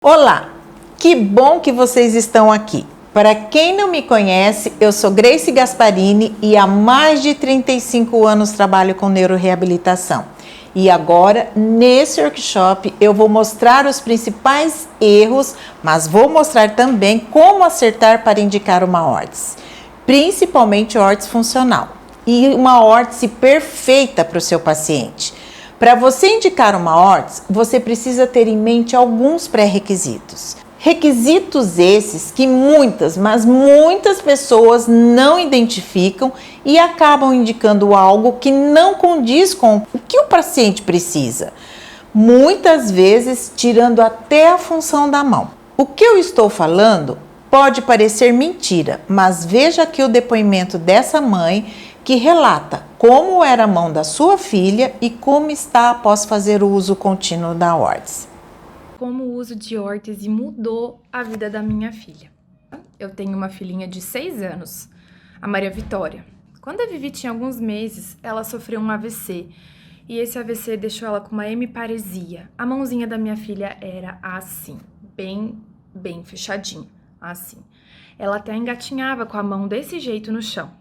Olá, que bom que vocês estão aqui. Para quem não me conhece, eu sou Grace Gasparini e há mais de 35 anos trabalho com neuroreabilitação. E agora, nesse workshop, eu vou mostrar os principais erros, mas vou mostrar também como acertar para indicar uma órtese, principalmente órtese funcional e uma órtese perfeita para o seu paciente. Para você indicar uma órtese, você precisa ter em mente alguns pré-requisitos. Requisitos esses que muitas pessoas não identificam e acabam indicando algo que não condiz com o que o paciente precisa. Muitas vezes tirando até a função da mão. O que eu estou falando pode parecer mentira, mas veja aqui o depoimento dessa mãe que relata como era a mão da sua filha e como está após fazer o uso contínuo da órtese. Como o uso de órtese mudou a vida da minha filha. Eu tenho uma filhinha de 6 anos, a Maria Vitória. Quando a Vivi tinha alguns meses, ela sofreu um AVC. E esse AVC deixou ela com uma hemiparesia. A mãozinha da minha filha era assim, bem fechadinha, assim. Ela até engatinhava com a mão desse jeito no chão.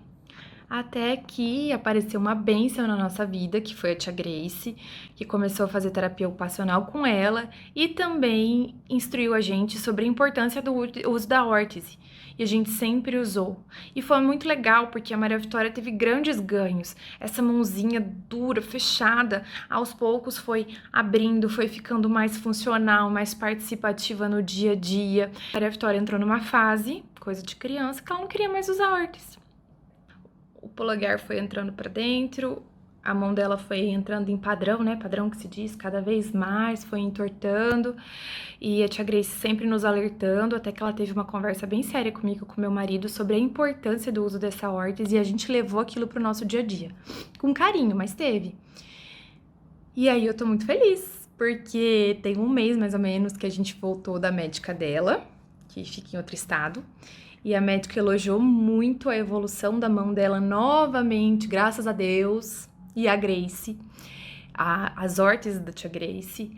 Até que apareceu uma bênção na nossa vida, que foi a tia Grace, que começou a fazer terapia ocupacional com ela e também instruiu a gente sobre a importância do uso da órtese. E a gente sempre usou. E foi muito legal, porque a Maria Vitória teve grandes ganhos. Essa mãozinha dura, fechada, aos poucos foi abrindo, foi ficando mais funcional, mais participativa no dia a dia. A Maria Vitória entrou numa fase, coisa de criança, que ela não queria mais usar órtese. O polegar foi entrando para dentro, a mão dela foi entrando em padrão, né? Padrão que se diz, cada vez mais, foi entortando. E a tia Grace sempre nos alertando, até que ela teve uma conversa bem séria comigo, com meu marido, sobre a importância do uso dessa órtese, e a gente levou aquilo pro nosso dia a dia. Com carinho, mas teve. E aí eu tô muito feliz, porque tem um mês, mais ou menos, que a gente voltou da médica dela, que fica em outro estado. E a médica elogiou muito a evolução da mão dela novamente, graças a Deus, e a Grace, as órteses da tia Grace.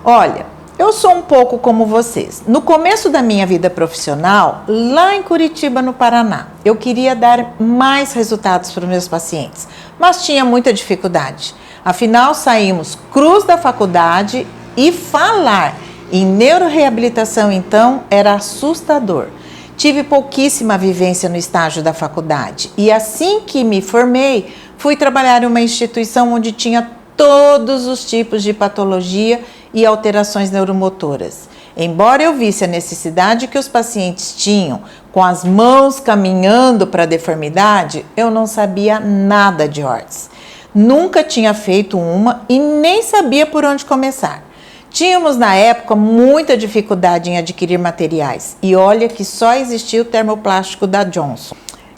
Olha, eu sou um pouco como vocês. No começo da minha vida profissional, lá em Curitiba, no Paraná, eu queria dar mais resultados para os meus pacientes, mas tinha muita dificuldade. Afinal, saímos cruz da faculdade e falar em neuroreabilitação, então, era assustador. Tive pouquíssima vivência no estágio da faculdade e assim que me formei, fui trabalhar em uma instituição onde tinha todos os tipos de patologia e alterações neuromotoras. Embora eu visse a necessidade que os pacientes tinham com as mãos caminhando para a deformidade, eu não sabia nada de órtese. Nunca tinha feito uma e nem sabia por onde começar. Tínhamos na época muita dificuldade em adquirir materiais e olha que só existia o termoplástico da Johnson.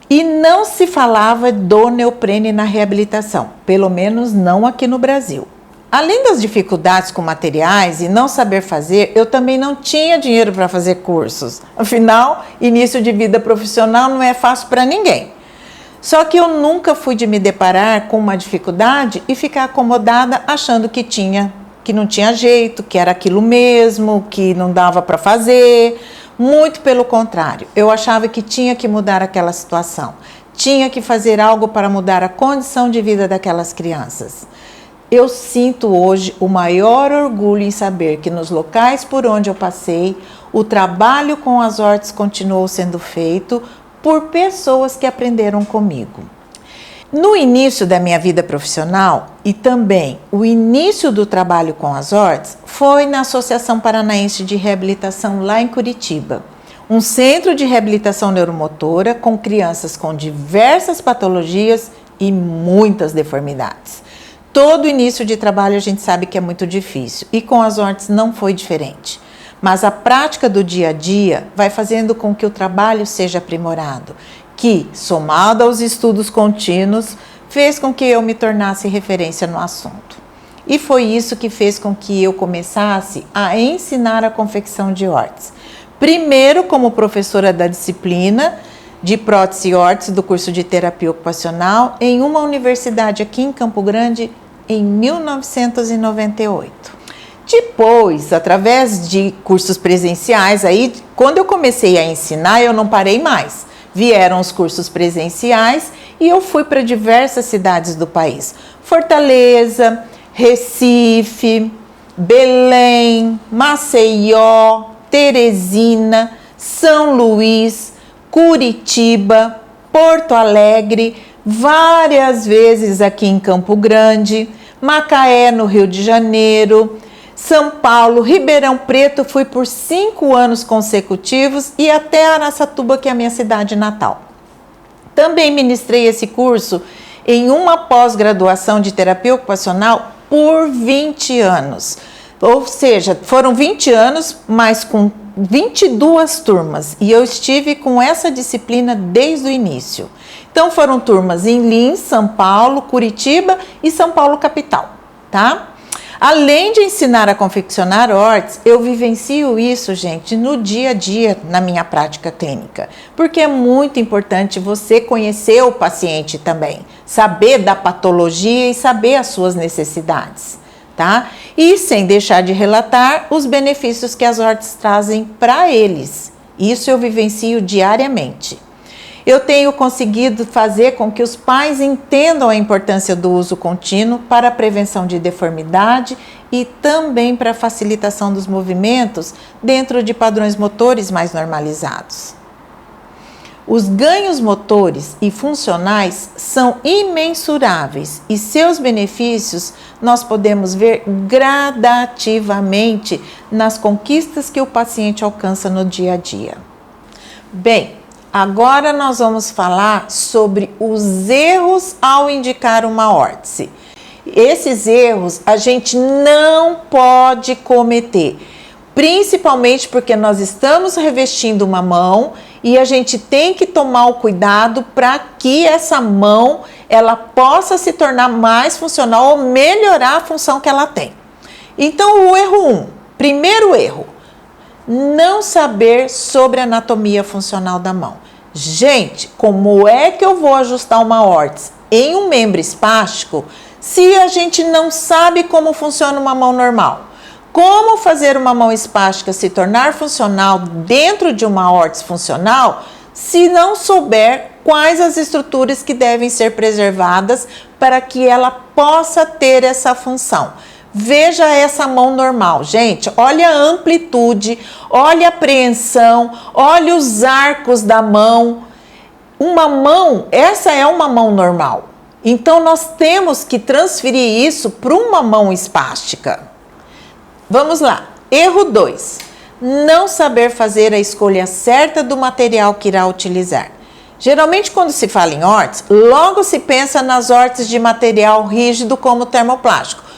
E não se falava do neoprene na reabilitação, pelo menos não aqui no Brasil. Além das dificuldades com materiais e não saber fazer, eu também não tinha dinheiro para fazer cursos. Afinal, início de vida profissional não é fácil para ninguém. Só que eu nunca fui de me deparar com uma dificuldade e ficar acomodada achando que não tinha jeito, que era aquilo mesmo, que não dava para fazer. Muito pelo contrário, eu achava que tinha que mudar aquela situação, tinha que fazer algo para mudar a condição de vida daquelas crianças. Eu sinto hoje o maior orgulho em saber que nos locais por onde eu passei, o trabalho com as órteses continuou sendo feito por pessoas que aprenderam comigo. No início da minha vida profissional e também o início do trabalho com as órteses foi na Associação Paranaense de Reabilitação lá em Curitiba, um centro de reabilitação neuromotora com crianças com diversas patologias e muitas deformidades. Todo início de trabalho a gente sabe que é muito difícil e com as órteses não foi diferente. Mas a prática do dia a dia vai fazendo com que o trabalho seja aprimorado, que, somado aos estudos contínuos, fez com que eu me tornasse referência no assunto. E foi isso que fez com que eu começasse a ensinar a confecção de órtese. Primeiro como professora da disciplina de prótese e órtese do curso de terapia ocupacional em uma universidade aqui em Campo Grande em 1998. Depois, através de cursos presenciais, aí quando eu comecei a ensinar, eu não parei mais. Vieram os cursos presenciais e eu fui para diversas cidades do país. Fortaleza, Recife, Belém, Maceió, Teresina, São Luís, Curitiba, Porto Alegre, várias vezes aqui em Campo Grande, Macaé, no Rio de Janeiro, São Paulo, Ribeirão Preto, fui por 5 anos consecutivos e até Araçatuba, que é a minha cidade natal. Também ministrei esse curso em uma pós-graduação de terapia ocupacional por 20 anos. Ou seja, foram 20 anos, mas com 22 turmas. E eu estive com essa disciplina desde o início. Então foram turmas em Lins, São Paulo, Curitiba e São Paulo capital, tá? Além de ensinar a confeccionar hortes, eu vivencio isso, gente, no dia a dia, na minha prática clínica. Porque é muito importante você conhecer o paciente também, saber da patologia e saber as suas necessidades, tá? E sem deixar de relatar os benefícios que as hortes trazem para eles. Isso eu vivencio diariamente. Eu tenho conseguido fazer com que os pais entendam a importância do uso contínuo para a prevenção de deformidade e também para a facilitação dos movimentos dentro de padrões motores mais normalizados. Os ganhos motores e funcionais são imensuráveis e seus benefícios nós podemos ver gradativamente nas conquistas que o paciente alcança no dia a dia. Bem, agora nós vamos falar sobre os erros ao indicar uma órtese. Esses erros a gente não pode cometer, principalmente porque nós estamos revestindo uma mão e a gente tem que tomar o cuidado para que essa mão ela possa se tornar mais funcional ou melhorar a função que ela tem. Então, o erro 1, primeiro erro, não saber sobre a anatomia funcional da mão. Gente, como é que eu vou ajustar uma órtese em um membro espástico se a gente não sabe como funciona uma mão normal? Como fazer uma mão espástica se tornar funcional dentro de uma órtese funcional se não souber quais as estruturas que devem ser preservadas para que ela possa ter essa função? Veja essa mão normal, gente, olha a amplitude, olha a preensão, olha os arcos da mão. Uma mão, essa é uma mão normal. Então, nós temos que transferir isso para uma mão espástica. Vamos lá, erro 2, não saber fazer a escolha certa do material que irá utilizar. Geralmente, quando se fala em órtese, logo se pensa nas órteses de material rígido como termoplástico.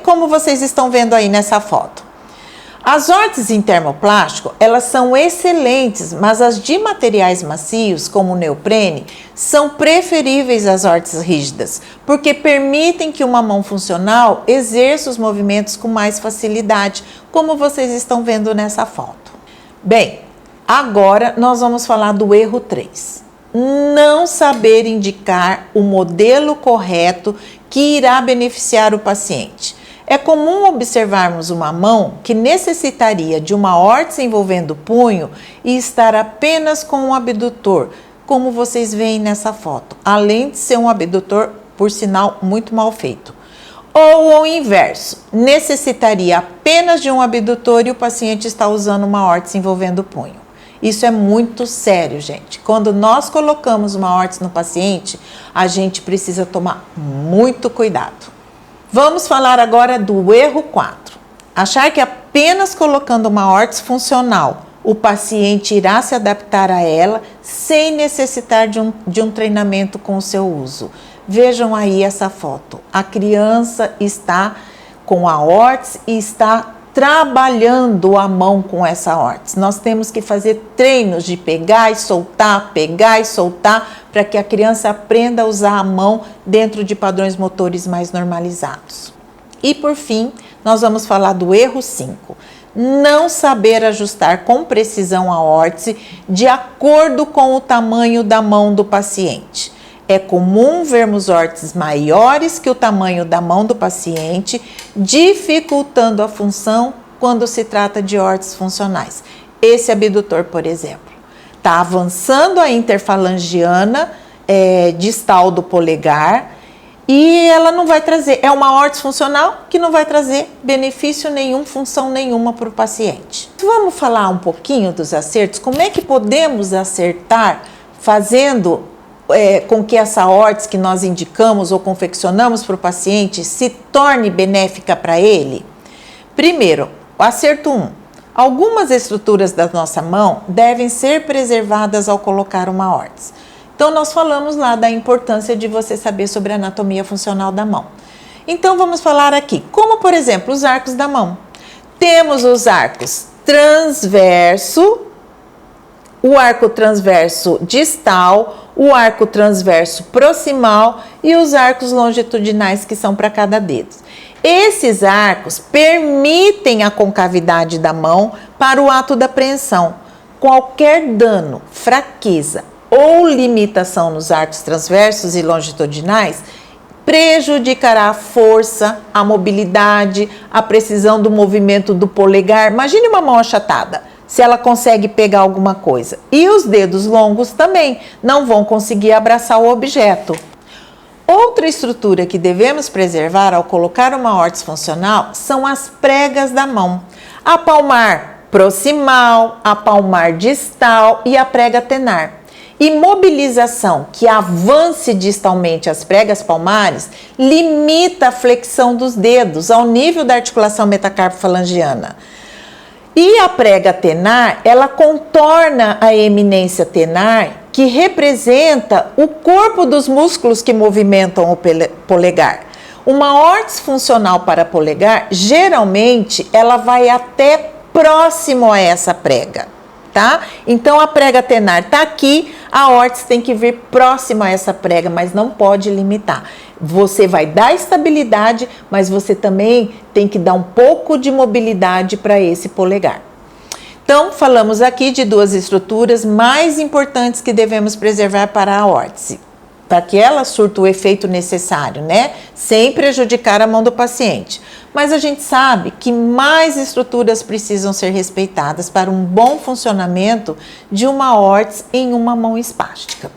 Como vocês estão vendo aí nessa foto. As órteses em termoplástico, elas são excelentes, mas as de materiais macios, como o neoprene, são preferíveis às órteses rígidas, porque permitem que uma mão funcional exerça os movimentos com mais facilidade, como vocês estão vendo nessa foto. Bem, agora nós vamos falar do erro 3. Não saber indicar o modelo correto que irá beneficiar o paciente. É comum observarmos uma mão que necessitaria de uma órtese envolvendo o punho e estar apenas com um abdutor, como vocês veem nessa foto, além de ser um abdutor, por sinal, muito mal feito. Ou ao inverso, necessitaria apenas de um abdutor e o paciente está usando uma órtese envolvendo o punho. Isso é muito sério, gente. Quando nós colocamos uma órtese no paciente, a gente precisa tomar muito cuidado. Vamos falar agora do erro 4. Achar que apenas colocando uma órtese funcional, o paciente irá se adaptar a ela sem necessitar de um treinamento com o seu uso. Vejam aí essa foto. A criança está com a órtese e está trabalhando a mão com essa órtese. Nós temos que fazer treinos de pegar e soltar, para que a criança aprenda a usar a mão dentro de padrões motores mais normalizados. E por fim, nós vamos falar do erro 5. Não saber ajustar com precisão a órtese de acordo com o tamanho da mão do paciente. É comum vermos órteses maiores que o tamanho da mão do paciente, dificultando a função quando se trata de órteses funcionais. Esse abdutor, por exemplo, está avançando a interfalangiana distal do polegar e ela não vai trazer, é uma órtese funcional que não vai trazer benefício nenhum, função nenhuma para o paciente. Vamos falar um pouquinho dos acertos, como é que podemos acertar fazendo com que essa órtese que nós indicamos ou confeccionamos para o paciente se torne benéfica para ele? Primeiro, o acerto 1. Algumas estruturas da nossa mão devem ser preservadas ao colocar uma órtese. Então, nós falamos lá da importância de você saber sobre a anatomia funcional da mão. Então, vamos falar aqui, como por exemplo, os arcos da mão. Temos os arcos transverso, o arco transverso distal, o arco transverso proximal e os arcos longitudinais que são para cada dedo. Esses arcos permitem a concavidade da mão para o ato da apreensão. Qualquer dano, fraqueza ou limitação nos arcos transversos e longitudinais prejudicará a força, a mobilidade, a precisão do movimento do polegar. Imagine uma mão achatada, se ela consegue pegar alguma coisa. E os dedos longos também não vão conseguir abraçar o objeto. Outra estrutura que devemos preservar ao colocar uma órtese funcional são as pregas da mão. A palmar proximal, a palmar distal e a prega tenar. Imobilização que avance distalmente as pregas palmares limita a flexão dos dedos ao nível da articulação metacarpo-falangiana. E a prega tenar, ela contorna a eminência tenar, que representa o corpo dos músculos que movimentam o polegar. Uma órtese funcional para polegar, geralmente, ela vai até próximo a essa prega, tá? Então, a prega tenar está aqui, a órtese tem que vir próximo a essa prega, mas não pode limitar. Você vai dar estabilidade, mas você também tem que dar um pouco de mobilidade para esse polegar. Então, falamos aqui de duas estruturas mais importantes que devemos preservar para a órtese, para que ela surta o efeito necessário, né? Sem prejudicar a mão do paciente. Mas a gente sabe que mais estruturas precisam ser respeitadas para um bom funcionamento de uma órtese em uma mão espástica.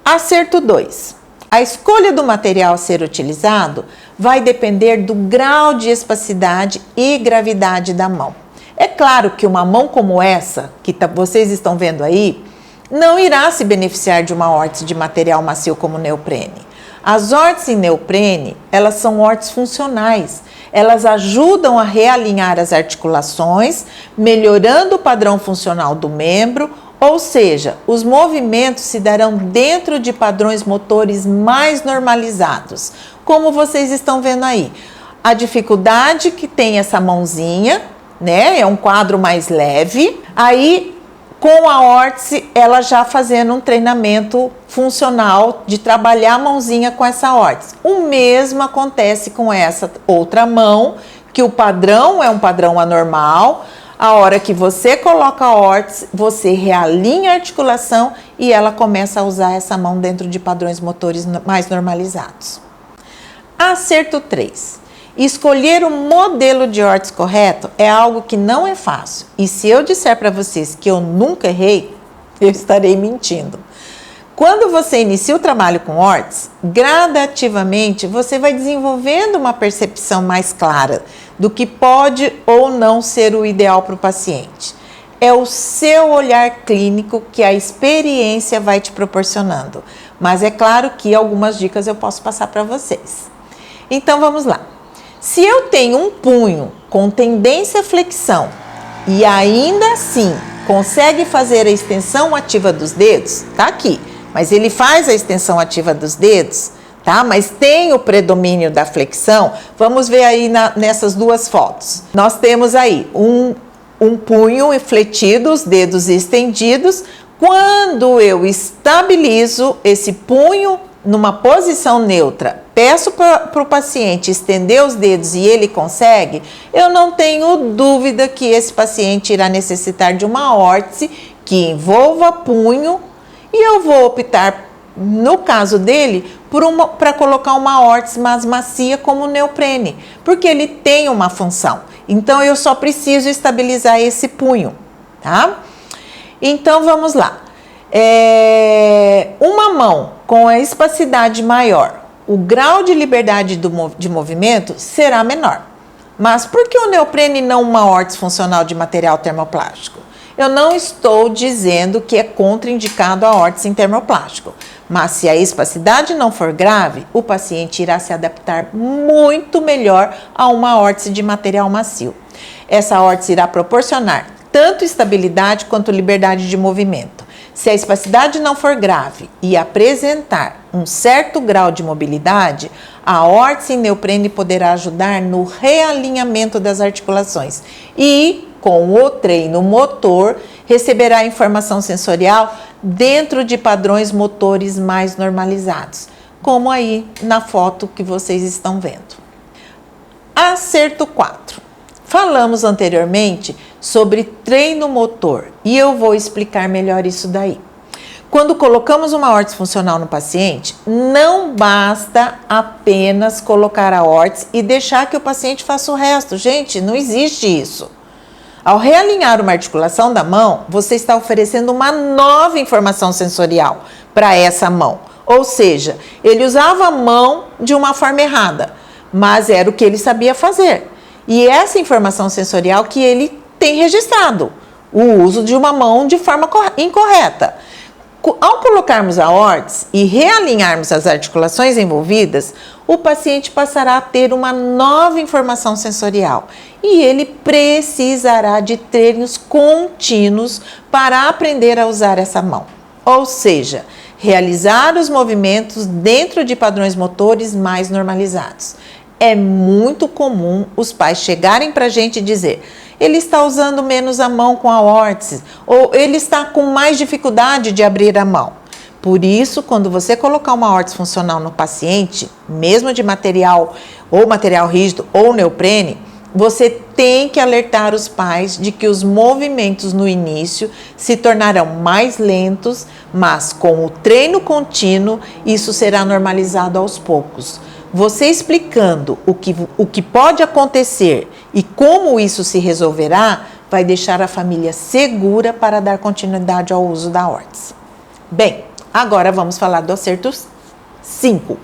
Acerto 2. A escolha do material a ser utilizado vai depender do grau de espacidade e gravidade da mão. É claro que uma mão como essa, que vocês estão vendo aí, não irá se beneficiar de uma órtese de material macio como neoprene. As órteses em neoprene, elas são órteses funcionais. Elas ajudam a realinhar as articulações, melhorando o padrão funcional do membro, ou seja, os movimentos se darão dentro de padrões motores mais normalizados, como vocês estão vendo aí. A dificuldade que tem essa mãozinha, né? É um quadro mais leve. Aí, com a órtese, ela já fazendo um treinamento funcional de trabalhar a mãozinha com essa órtese. O mesmo acontece com essa outra mão, que o padrão é um padrão anormal. A hora que você coloca a órtese, você realinha a articulação e ela começa a usar essa mão dentro de padrões motores mais normalizados. Acerto 3. Escolher o modelo de órtese correto é algo que não é fácil. E se eu disser para vocês que eu nunca errei, eu estarei mentindo. Quando você inicia o trabalho com órtese, gradativamente você vai desenvolvendo uma percepção mais clara do que pode ou não ser o ideal para o paciente. É o seu olhar clínico que a experiência vai te proporcionando. Mas é claro que algumas dicas eu posso passar para vocês. Então vamos lá. Se eu tenho um punho com tendência à flexão e ainda assim consegue fazer a extensão ativa dos dedos, tá aqui, mas ele faz a extensão ativa dos dedos, tá? Mas tem o predomínio da flexão, vamos ver aí nessas duas fotos. Nós temos aí um punho fletido, os dedos estendidos. Quando eu estabilizo esse punho numa posição neutra, peço para o paciente estender os dedos e ele consegue, eu não tenho dúvida que esse paciente irá necessitar de uma órtese que envolva punho e eu vou optar no caso dele, para colocar uma órtese mais macia como o neoprene, porque ele tem uma função. Então, eu só preciso estabilizar esse punho, tá? Então, vamos lá. Uma mão com a espacidade maior, o grau de liberdade de movimento será menor. Mas por que o neoprene e não uma órtese funcional de material termoplástico? Eu não estou dizendo que é contraindicado a órtese em termoplástico, mas se a espacidade não for grave, o paciente irá se adaptar muito melhor a uma órtese de material macio. Essa órtese irá proporcionar tanto estabilidade quanto liberdade de movimento. Se a espacidade não for grave e apresentar um certo grau de mobilidade, a órtese em neoprene poderá ajudar no realinhamento das articulações e, com o treino motor, receberá informação sensorial dentro de padrões motores mais normalizados, como aí na foto que vocês estão vendo. Acerto 4. Falamos anteriormente sobre treino motor e eu vou explicar melhor isso daí. Quando colocamos uma órtese funcional no paciente, não basta apenas colocar a órtese e deixar que o paciente faça o resto. Gente, não existe isso. Ao realinhar uma articulação da mão, você está oferecendo uma nova informação sensorial para essa mão. Ou seja, ele usava a mão de uma forma errada, mas era o que ele sabia fazer. E essa informação sensorial que ele tem registrado, o uso de uma mão de forma incorreta. Ao colocarmos a órtese e realinharmos as articulações envolvidas, o paciente passará a ter uma nova informação sensorial e ele precisará de treinos contínuos para aprender a usar essa mão. Ou seja, realizar os movimentos dentro de padrões motores mais normalizados. É muito comum os pais chegarem para a gente e dizer: ele está usando menos a mão com a órtese, ou ele está com mais dificuldade de abrir a mão. Por isso, quando você colocar uma órtese funcional no paciente, mesmo de material rígido ou neoprene, você tem que alertar os pais de que os movimentos no início se tornarão mais lentos, mas com o treino contínuo, isso será normalizado aos poucos. Você explicando o que pode acontecer e como isso se resolverá, vai deixar a família segura para dar continuidade ao uso da órtese. Bem, agora vamos falar do acerto 5.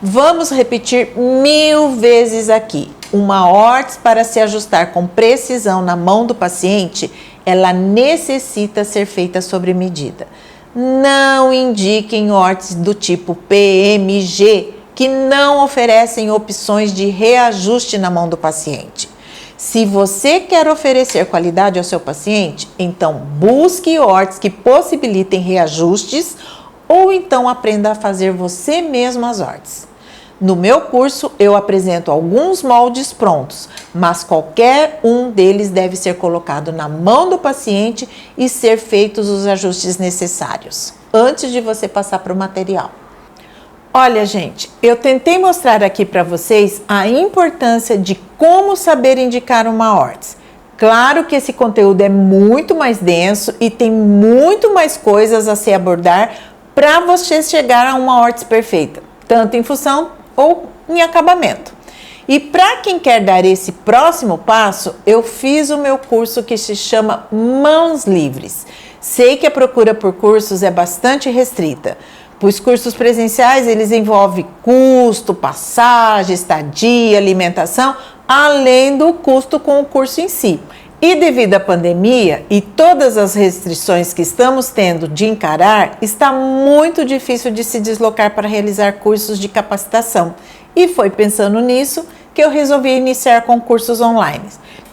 Vamos repetir 1000 vezes aqui. Uma órtese, para se ajustar com precisão na mão do paciente, ela necessita ser feita sobre medida. Não indiquem órteses do tipo PMG, que não oferecem opções de reajuste na mão do paciente. Se você quer oferecer qualidade ao seu paciente, então busque órteses que possibilitem reajustes ou então aprenda a fazer você mesmo as órteses. No meu curso, eu apresento alguns moldes prontos, mas qualquer um deles deve ser colocado na mão do paciente e ser feitos os ajustes necessários, antes de você passar para o material. Olha, gente, eu tentei mostrar aqui para vocês a importância de como saber indicar uma órtese. Claro que esse conteúdo é muito mais denso e tem muito mais coisas a se abordar para você chegar a uma órtese perfeita, tanto em função ou em acabamento. E para quem quer dar esse próximo passo, eu fiz o meu curso que se chama Mãos Livres. Sei que a procura por cursos é bastante restrita. Os cursos presenciais, eles envolvem custo, passagem, estadia, alimentação, além do custo com o curso em si. E devido à pandemia e todas as restrições que estamos tendo de encarar, está muito difícil de se deslocar para realizar cursos de capacitação. E foi pensando nisso que eu resolvi iniciar com cursos online.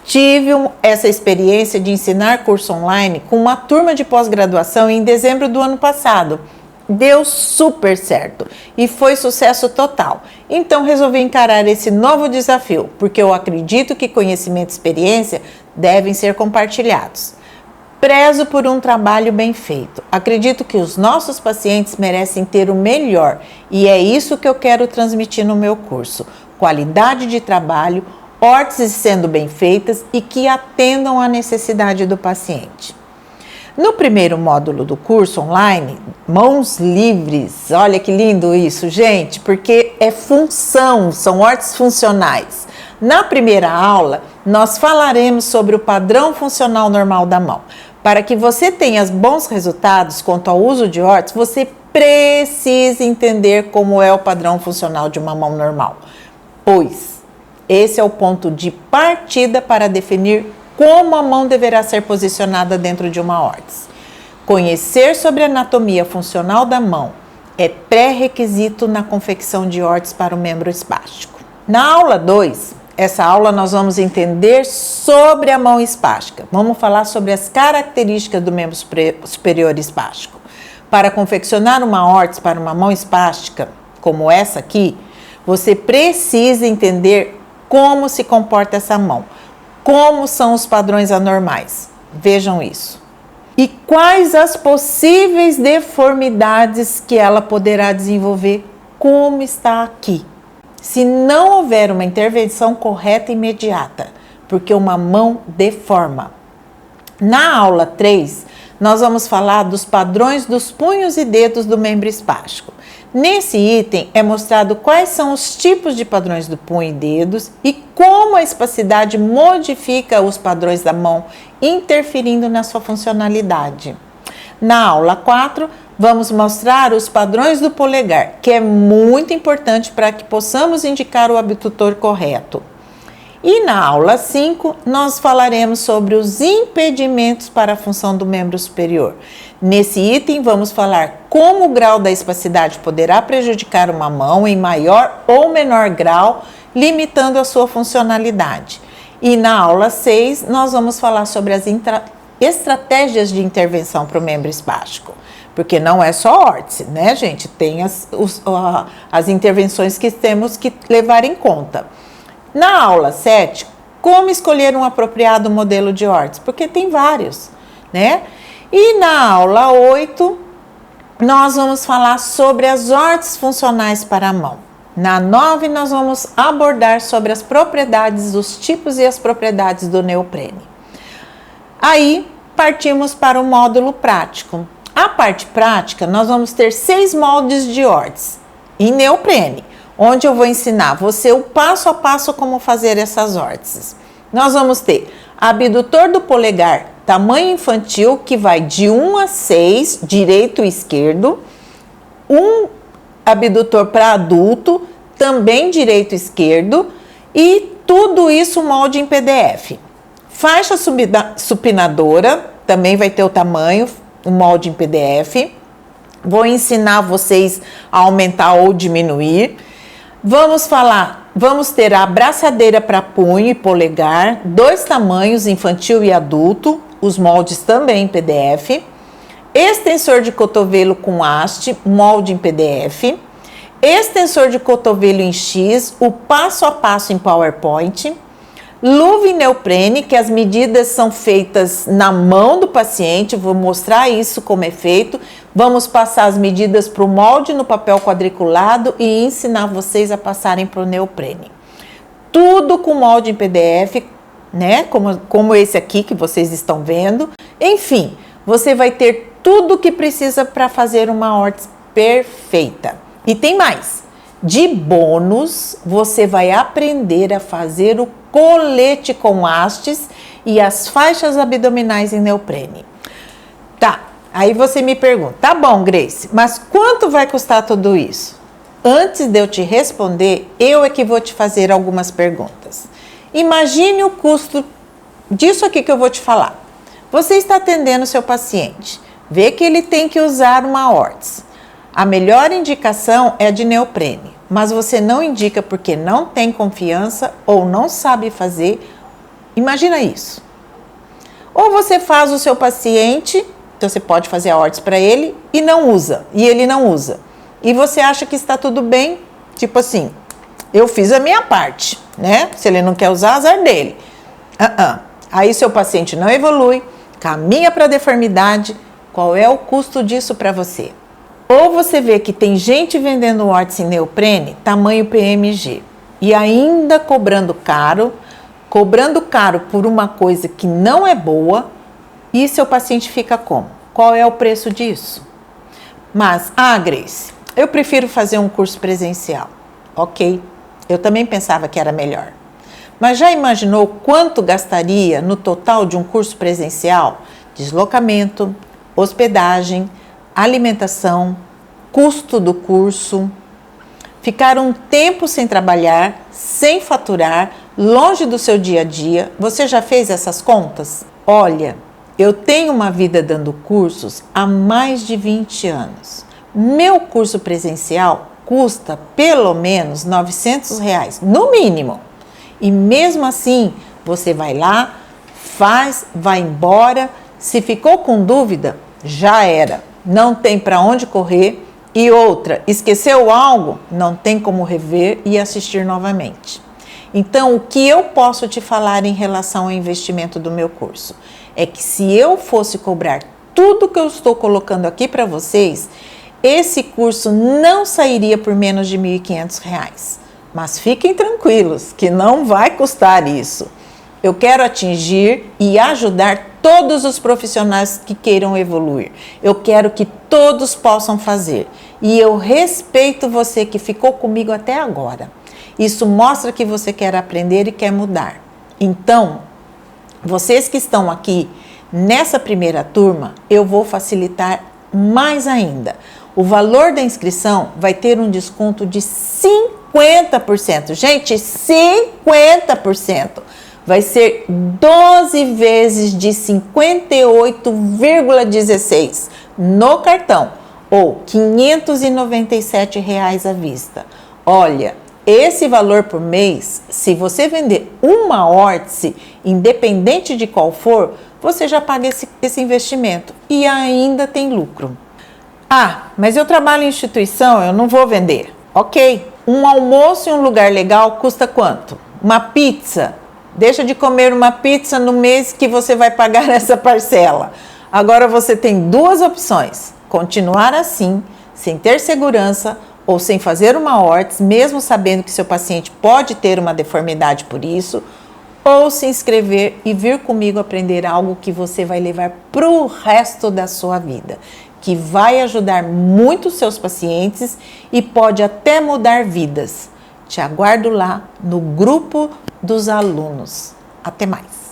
Tive essa experiência de ensinar curso online com uma turma de pós-graduação em dezembro do ano passado. Deu super certo e foi sucesso total. Então resolvi encarar esse novo desafio, porque eu acredito que conhecimento e experiência devem ser compartilhados. Prezo por um trabalho bem feito. Acredito que os nossos pacientes merecem ter o melhor e é isso que eu quero transmitir no meu curso. Qualidade de trabalho, órteses sendo bem feitas e que atendam à necessidade do paciente. No primeiro módulo do curso online, mãos livres, olha que lindo isso, gente, porque é função, são órteses funcionais. Na primeira aula, nós falaremos sobre o padrão funcional normal da mão. Para que você tenha bons resultados quanto ao uso de órteses, você precisa entender como é o padrão funcional de uma mão normal, pois esse é o ponto de partida para definir como a mão deverá ser posicionada dentro de uma órtese. Conhecer sobre a anatomia funcional da mão é pré-requisito na confecção de órteses para o membro espástico. Na aula 2, essa aula nós vamos entender sobre a mão espástica. Vamos falar sobre as características do membro superior espástico. Para confeccionar uma órtese para uma mão espástica, como essa aqui, você precisa entender como se comporta essa mão. Como são os padrões anormais? Vejam isso. E quais as possíveis deformidades que ela poderá desenvolver, como está aqui. Se não houver uma intervenção correta e imediata, porque uma mão deforma. Na aula 3, nós vamos falar dos padrões dos punhos e dedos do membro espástico. Nesse item é mostrado quais são os tipos de padrões do punho e dedos e como a espacidade modifica os padrões da mão, interferindo na sua funcionalidade. Na aula 4, vamos mostrar os padrões do polegar, que é muito importante para que possamos indicar o abdutor correto. E na aula 5, nós falaremos sobre os impedimentos para a função do membro superior. Nesse item, vamos falar como o grau da espacidade poderá prejudicar uma mão em maior ou menor grau, limitando a sua funcionalidade. E na aula 6, nós vamos falar sobre as estratégias de intervenção para o membro espástico. Porque não é só órtese, né, gente? Tem as intervenções que temos que levar em conta. Na aula 7, como escolher um apropriado modelo de órtese? Porque tem vários, né? E na aula 8, nós vamos falar sobre as órteses funcionais para a mão. Na 9, nós vamos abordar sobre as propriedades dos tipos e as propriedades do neoprene. Aí, partimos para o módulo prático. A parte prática, nós vamos ter 6 moldes de órtese em neoprene, onde eu vou ensinar você o passo a passo como fazer essas órteses. Nós vamos ter abdutor do polegar, tamanho infantil, que vai de 1 a 6, direito e esquerdo. Um abdutor para adulto, também direito e esquerdo. E tudo isso molde em PDF. Faixa supinadora, também vai ter o tamanho, o molde em PDF. Vou ensinar vocês a aumentar ou diminuir. Vamos ter a abraçadeira para punho e polegar, 2 tamanhos, infantil e adulto, os moldes também em PDF. Extensor de cotovelo com haste, molde em PDF. Extensor de cotovelo em X, o passo a passo em PowerPoint. Luva em neoprene, que as medidas são feitas na mão do paciente, vou mostrar isso como é feito. Vamos passar as medidas para o molde no papel quadriculado e ensinar vocês a passarem para o neoprene. Tudo com molde em PDF, né? Como esse aqui que vocês estão vendo. Enfim, você vai ter tudo o que precisa para fazer uma órtese perfeita. E tem mais. De bônus, você vai aprender a fazer o colete com hastes e as faixas abdominais em neoprene. Tá, aí você me pergunta, tá bom, Grace, mas quanto vai custar tudo isso? Antes de eu te responder, eu é que vou te fazer algumas perguntas. Imagine o custo disso aqui que eu vou te falar. Você está atendendo seu paciente, vê que ele tem que usar uma órtese. A melhor indicação é a de neoprene, mas você não indica porque não tem confiança ou não sabe fazer. Imagina isso. Ou você faz o seu paciente, então você pode fazer a órtese para ele e não usa, e ele não usa. E você acha que está tudo bem, tipo assim, eu fiz a minha parte, né? Se ele não quer usar, azar dele. Aí seu paciente não evolui, caminha para a deformidade. Qual é o custo disso para você? Ou você vê que tem gente vendendo órtese em neoprene, tamanho PMG, e ainda cobrando caro por uma coisa que não é boa, E seu paciente fica como? Qual é o preço disso? Mas, Grace, eu prefiro fazer um curso presencial. Ok, eu também pensava que era melhor. Mas já imaginou quanto gastaria no total de um curso presencial? Deslocamento, hospedagem, alimentação, custo do curso. Ficar um tempo sem trabalhar, sem faturar, longe do seu dia a dia. Você já fez essas contas? Olha, eu tenho uma vida dando cursos há mais de 20 anos. Meu curso presencial custa pelo menos R$900, no mínimo. E mesmo assim, você vai lá, faz, vai embora. Se ficou com dúvida, já era. Não tem para onde correr. E outra, esqueceu algo? Não tem como rever e assistir novamente. Então, o que eu posso te falar em relação ao investimento do meu curso? É que se eu fosse cobrar tudo que eu estou colocando aqui para vocês, esse curso não sairia por menos de R$1.500. Mas fiquem tranquilos, que não vai custar isso. Eu quero atingir e ajudar todos os profissionais que queiram evoluir. Eu quero que todos possam fazer. E eu respeito você que ficou comigo até agora. Isso mostra que você quer aprender e quer mudar. Então, vocês que estão aqui nessa primeira turma, eu vou facilitar mais ainda. O valor da inscrição vai ter um desconto de 50%. Gente, 50%. Vai ser 12 vezes de 58,16 no cartão ou R$597 à vista. Olha, esse valor por mês, se você vender uma órtese, independente de qual for, você já paga esse investimento e ainda tem lucro. Mas eu trabalho em instituição, eu não vou vender. Ok, um almoço em um lugar legal custa quanto? Uma pizza. Deixa de comer uma pizza no mês que você vai pagar essa parcela. Agora você tem duas opções. Continuar assim, sem ter segurança ou sem fazer uma órtese, mesmo sabendo que seu paciente pode ter uma deformidade por isso, ou se inscrever e vir comigo aprender algo que você vai levar para o resto da sua vida, que vai ajudar muito os seus pacientes e pode até mudar vidas. Te aguardo lá no grupo dos alunos. Até mais!